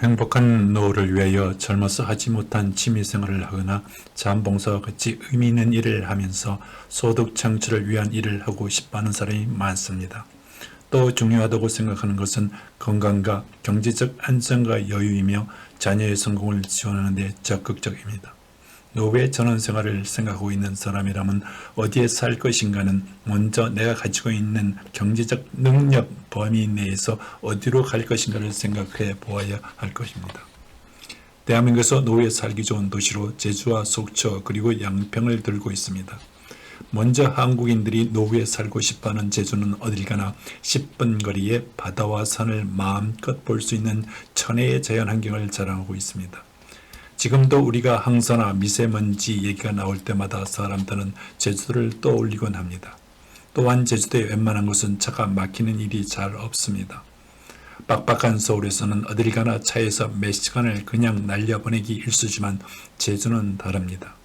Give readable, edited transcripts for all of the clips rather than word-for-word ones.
행복한 노후를 위하여 젊어서 하지 못한 취미생활을 하거나 자원봉사와 같이 의미 있는 일을 하면서 소득 창출을 위한 일을 하고 싶어하는 사람이 많습니다. 또 중요하다고 생각하는 것은 건강과 경제적 안정과 여유이며 자녀의 성공을 지원하는 데 적극적입니다. 노후의 전원생활을 생각하고 있는 사람이라면 어디에 살 것인가는 먼저 내가 가지고 있는 경제적 능력 범위 내에서 어디로 갈 것인가를 생각해 보아야 할 것입니다. 대한민국에서 노후에 살기 좋은 도시로 제주와 속초 그리고 양평을 들고 있습니다. 먼저 한국인들이 노후에 살고 싶어하는 제주는 어딜 가나 10분 거리에 바다와 산을 마음껏 볼 수 있는 천혜의 자연환경을 자랑하고 있습니다. 지금도 우리가 항사나 미세먼지 얘기가 나올 때마다 사람들은 제주도를 떠올리곤 합니다. 또한 제주도에 웬만한 곳은 차가 막히는 일이 잘 없습니다. 빡빡한 서울에서는 어딜 가나 차에서 몇 시간을 그냥 날려보내기 일쑤지만 제주는 다릅니다.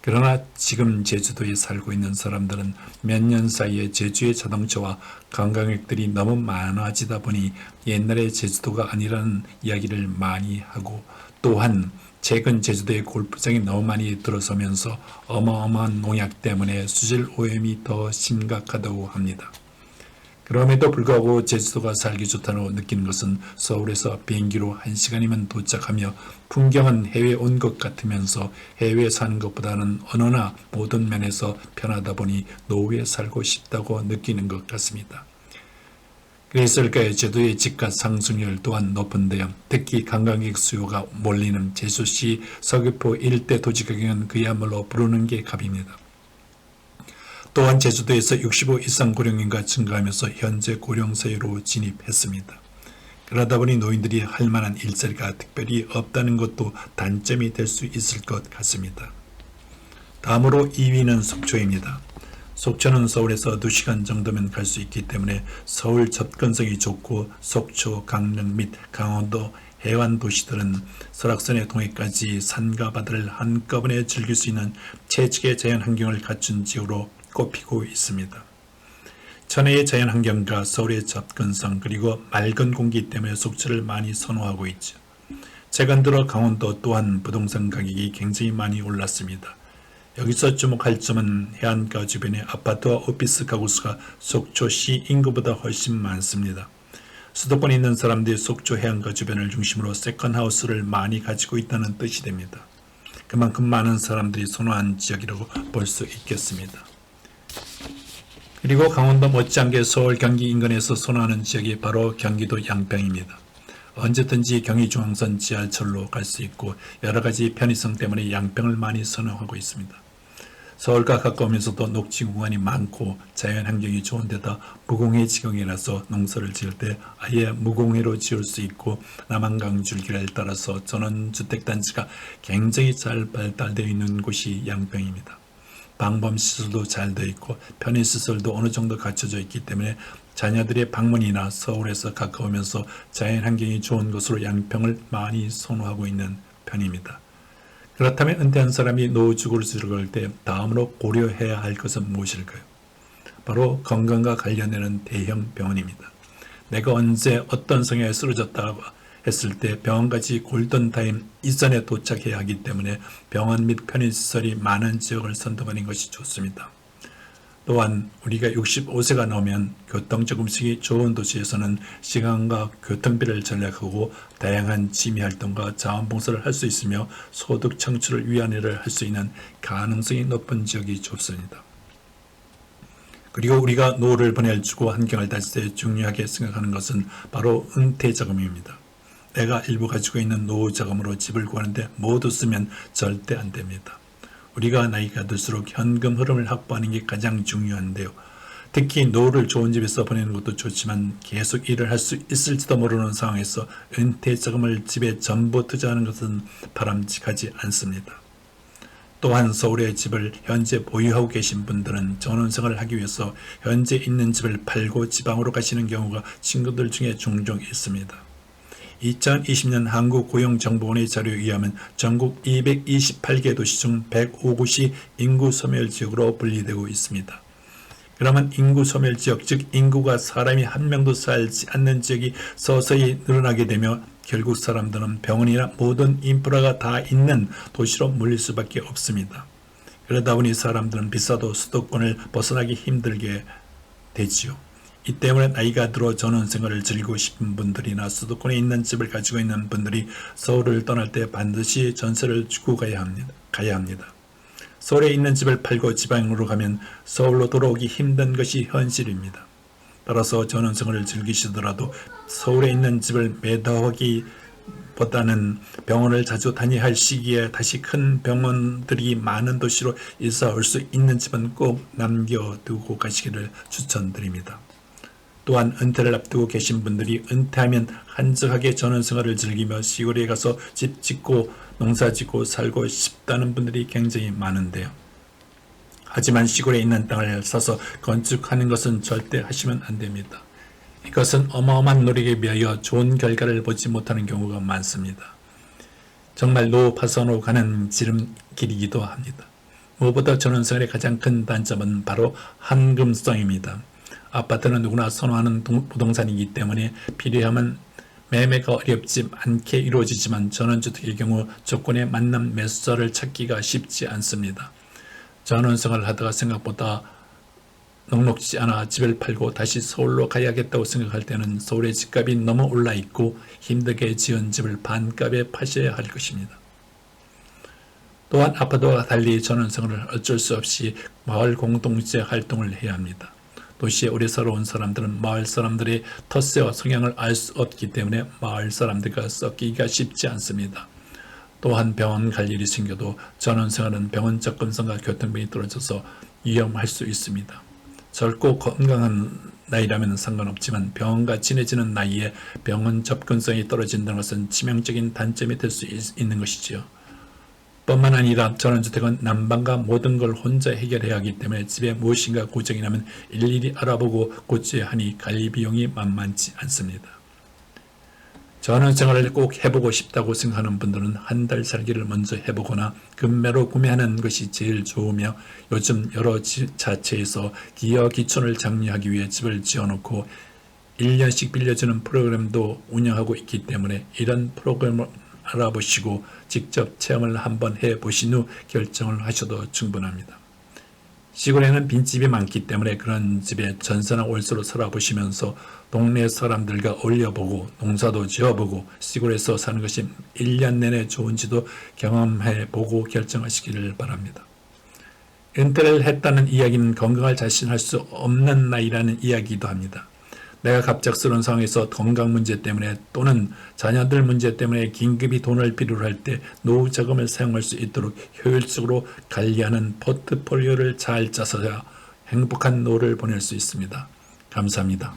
그러나 지금 제주도에 살고 있는 사람들은 몇 년 사이에 제주의 자동차와 관광객들이 너무 많아지다 보니 옛날의 제주도가 아니라는 이야기를 많이 하고, 또한 최근 제주도의 골프장이 너무 많이 들어서면서 어마어마한 농약 때문에 수질 오염이 더 심각하다고 합니다. 그럼에도 불구하고 제주도가 살기 좋다고 느끼는 것은 서울에서 비행기로 1시간이면 도착하며 풍경은 해외에 온 것 같으면서 해외에 사는 것보다는 어느나 모든 면에서 편하다 보니 노후에 살고 싶다고 느끼는 것 같습니다. 그래서일까요? 제주도의 집값 상승률 또한 높은데요. 특히 관광객 수요가 몰리는 제주시 서귀포 일대 토지 가격은 그야말로 부르는 게 값입니다. 또한 제주도에서 65 이상 고령인가 증가하면서 현재 고령 사회로 진입했습니다. 그러다 보니 노인들이 할 만한 일자리가 특별히 없다는 것도 단점이 될 수 있을 것 같습니다. 다음으로 2위는 속초입니다. 속초는 서울에서 2시간 정도면 갈 수 있기 때문에 서울 접근성이 좋고 속초, 강릉 및 강원도 해안 도시들은 설악산의 동해까지 산과 바다를 한꺼번에 즐길 수 있는 최적의 자연환경을 갖춘 지역으로 꼽히고 있습니다. 천혜의 자연환경과 서울의 접근성 그리고 맑은 공기 때문에 속초를 많이 선호하고 있죠. 최근 들어 강원도 또한 부동산 가격이 굉장히 많이 올랐습니다. 여기서 주목할 점은 해안가 주변의 아파트와 오피스 가구 수가 속초시 인구보다 훨씬 많습니다. 수도권에 있는 사람들이 속초 해안가 주변을 중심으로 세컨하우스를 많이 가지고 있다는 뜻이 됩니다. 그만큼 많은 사람들이 선호한 지역이라고 볼 수 있겠습니다. 그리고 강원도 못지않게 서울 경기 인근에서 선호하는 지역이 바로 경기도 양평입니다. 언제든지 경의중앙선 지하철로 갈 수 있고 여러가지 편의성 때문에 양평을 많이 선호하고 있습니다. 서울과 가까우면서도 녹지 공간이 많고 자연환경이 좋은 데다 무공해 지경이라서 농사를 지을 때 아예 무공해로 지을 수 있고 남한강 줄기를 따라서 전원주택단지가 굉장히 잘 발달되어 있는 곳이 양평입니다. 방범시설도 잘 되어 있고 편의시설도 어느 정도 갖춰져 있기 때문에 자녀들의 방문이나 서울에서 가까우면서 자연환경이 좋은 곳으로 양평을 많이 선호하고 있는 편입니다. 그렇다면 은퇴한 사람이 노후주거를 즐길 때 다음으로 고려해야 할 것은 무엇일까요? 바로 건강과 관련되는 대형 병원입니다. 내가 언제 어떤 성향에 쓰러졌다고 했을 때 병원까지 골든타임 이전에 도착해야 하기 때문에 병원 및 편의시설이 많은 지역을 선택하는 것이 좋습니다. 또한 우리가 65세가 넘으면 교통적 음식이 좋은 도시에서는 시간과 교통비를 절약하고 다양한 취미활동과 자원봉사를 할 수 있으며 소득 창출을 위한 일을 할 수 있는 가능성이 높은 지역이 좋습니다. 그리고 우리가 노후를 보낼 주고 환경을 다스릴 때 중요하게 생각하는 것은 바로 은퇴자금입니다. 내가 일부 가지고 있는 노후자금으로 집을 구하는데 모두 쓰면 절대 안 됩니다. 우리가 나이가 들수록 현금 흐름을 확보하는 게 가장 중요한데요. 특히 노후를 좋은 집에서 보내는 것도 좋지만 계속 일을 할 수 있을지도 모르는 상황에서 은퇴자금을 집에 전부 투자하는 것은 바람직하지 않습니다. 또한 서울의 집을 현재 보유하고 계신 분들은 전원생활을 하기 위해서 현재 있는 집을 팔고 지방으로 가시는 경우가 친구들 중에 종종 있습니다. 2020년 한국고용정보원의 자료에 의하면 전국 228개 도시 중 105곳이 인구 소멸지역으로 분리되고 있습니다. 그러면 인구 소멸 지역, 즉 인구가 사람이 한 명도 살지 않는 지역이 서서히 늘어나게 되며 결국 사람들은 병원이나 모든 인프라가 다 있는 도시로 몰릴 수밖에 없습니다. 그러다 보니 사람들은 비싸도 수도권을 벗어나기 힘들게 되지요. 이 때문에 나이가 들어 전원생활을 즐기고 싶은 분들이나 수도권에 있는 집을 가지고 있는 분들이 서울을 떠날 때 반드시 전세를 주고 가야 합니다. 서울에 있는 집을 팔고 지방으로 가면 서울로 돌아오기 힘든 것이 현실입니다. 따라서 전원생활을 즐기시더라도 서울에 있는 집을 매도하기보다는 병원을 자주 다녀야 할 시기에 다시 큰 병원들이 많은 도시로 이사 올 수 있는 집은 꼭 남겨두고 가시기를 추천드립니다. 또한 은퇴를 앞두고 계신 분들이 은퇴하면 한적하게 전원생활을 즐기며 시골에 가서 집 짓고 농사 짓고 살고 싶다는 분들이 굉장히 많은데요. 하지만 시골에 있는 땅을 사서 건축하는 것은 절대 하시면 안 됩니다. 이것은 어마어마한 노력에 비하여 좋은 결과를 보지 못하는 경우가 많습니다. 정말 노파선으로 가는 지름길이기도 합니다. 무엇보다 전원생활의 가장 큰 단점은 바로 한금성입니다. 아파트는 누구나 선호하는 부동산이기 때문에 필요하면 매매가 어렵지 않게 이루어지지만 전원주택의 경우 조건에 맞는 매수자를 찾기가 쉽지 않습니다. 전원생활을 하다가 생각보다 녹록지 않아 집을 팔고 다시 서울로 가야겠다고 생각할 때는 서울의 집값이 너무 올라 있고 힘들게 지은 집을 반값에 파셔야 할 것입니다. 또한 아파트와 달리 전원생활을 어쩔 수 없이 마을 공동체 활동을 해야 합니다. 도시에 오래 살아온 사람들은 마을 사람들의 텃세와 성향을 알 수 없기 때문에 마을 사람들과 섞이기가 쉽지 않습니다. 또한 병원 갈 일이 생겨도 전원생활은 병원 접근성과 교통비이 떨어져서 위험할 수 있습니다. 젊고 건강한 나이라면 상관없지만 병원과 친해지는 나이에 병원 접근성이 떨어진다는 것은 치명적인 단점이 될 수 있는 것이지요. 뿐만 아니라 전원주택은 난방과 모든 걸 혼자 해결해야 하기 때문에 집에 무엇인가 고장이 나면 일일이 알아보고 고쳐야 하니 관리 비용이 만만치 않습니다. 전원생활을 꼭 해보고 싶다고 생각하는 분들은 한 달 살기를 먼저 해보거나 금매로 구매하는 것이 제일 좋으며 요즘 여러 자체에서 기여기촌을 장려하기 위해 집을 지어놓고 1년씩 빌려주는 프로그램도 운영하고 있기 때문에 이런 프로그램을 알아보시고 직접 체험을 한번 해보신 후 결정을 하셔도 충분합니다. 시골에는 빈집이 많기 때문에 그런 집에 전세나 월세로 살아보시면서 동네 사람들과 어울려보고 농사도 지어보고 시골에서 사는 것이 1년 내내 좋은지도 경험해보고 결정하시기를 바랍니다. 은퇴를 했다는 이야기는 건강을 자신할 수 없는 나이라는 이야기도 합니다. 내가 갑작스러운 상황에서 건강 문제 때문에 또는 자녀들 문제 때문에 긴급히 돈을 필요로 할 때 노후 자금을 사용할 수 있도록 효율적으로 관리하는 포트폴리오를 잘 짜서야 행복한 노후를 보낼 수 있습니다. 감사합니다.